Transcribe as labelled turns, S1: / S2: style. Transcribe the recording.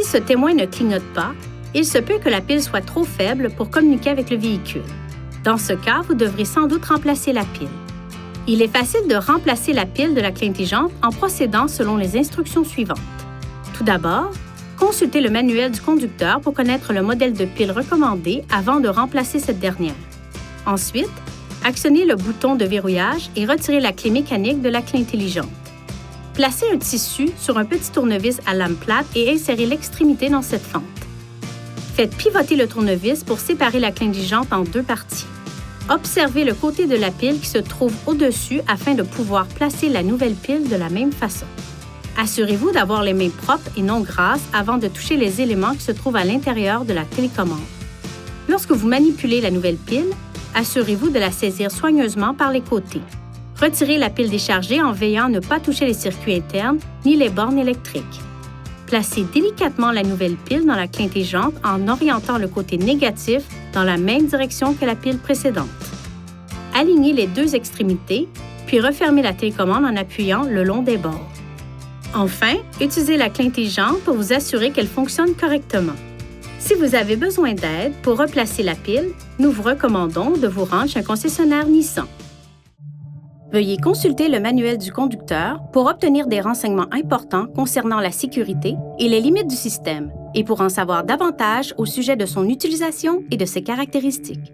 S1: Si ce témoin ne clignote pas, il se peut que la pile soit trop faible pour communiquer avec le véhicule. Dans ce cas, vous devrez sans doute remplacer la pile. Il est facile de remplacer la pile de la clé intelligente en procédant selon les instructions suivantes. Tout d'abord, consultez le manuel du conducteur pour connaître le modèle de pile recommandé avant de remplacer cette dernière. Ensuite, actionnez le bouton de verrouillage et retirez la clé mécanique de la clé intelligente. Placez un tissu sur un petit tournevis à lame plate et insérez l'extrémité dans cette fente. Faites pivoter le tournevis pour séparer la clé intelligente en deux parties. Observez le côté de la pile qui se trouve au-dessus afin de pouvoir placer la nouvelle pile de la même façon. Assurez-vous d'avoir les mains propres et non grasses avant de toucher les éléments qui se trouvent à l'intérieur de la télécommande. Lorsque vous manipulez la nouvelle pile, assurez-vous de la saisir soigneusement par les côtés. Retirez la pile déchargée en veillant à ne pas toucher les circuits internes ni les bornes électriques. Placez délicatement la nouvelle pile dans la clé intelligente en orientant le côté négatif dans la même direction que la pile précédente. Alignez les deux extrémités, puis refermez la télécommande en appuyant le long des bords. Enfin, utilisez la clé intelligente pour vous assurer qu'elle fonctionne correctement. Si vous avez besoin d'aide pour replacer la pile, nous vous recommandons de vous rendre chez un concessionnaire Nissan. Veuillez consulter le manuel du conducteur pour obtenir des renseignements importants concernant la sécurité et les limites du système et pour en savoir davantage au sujet de son utilisation et de ses caractéristiques.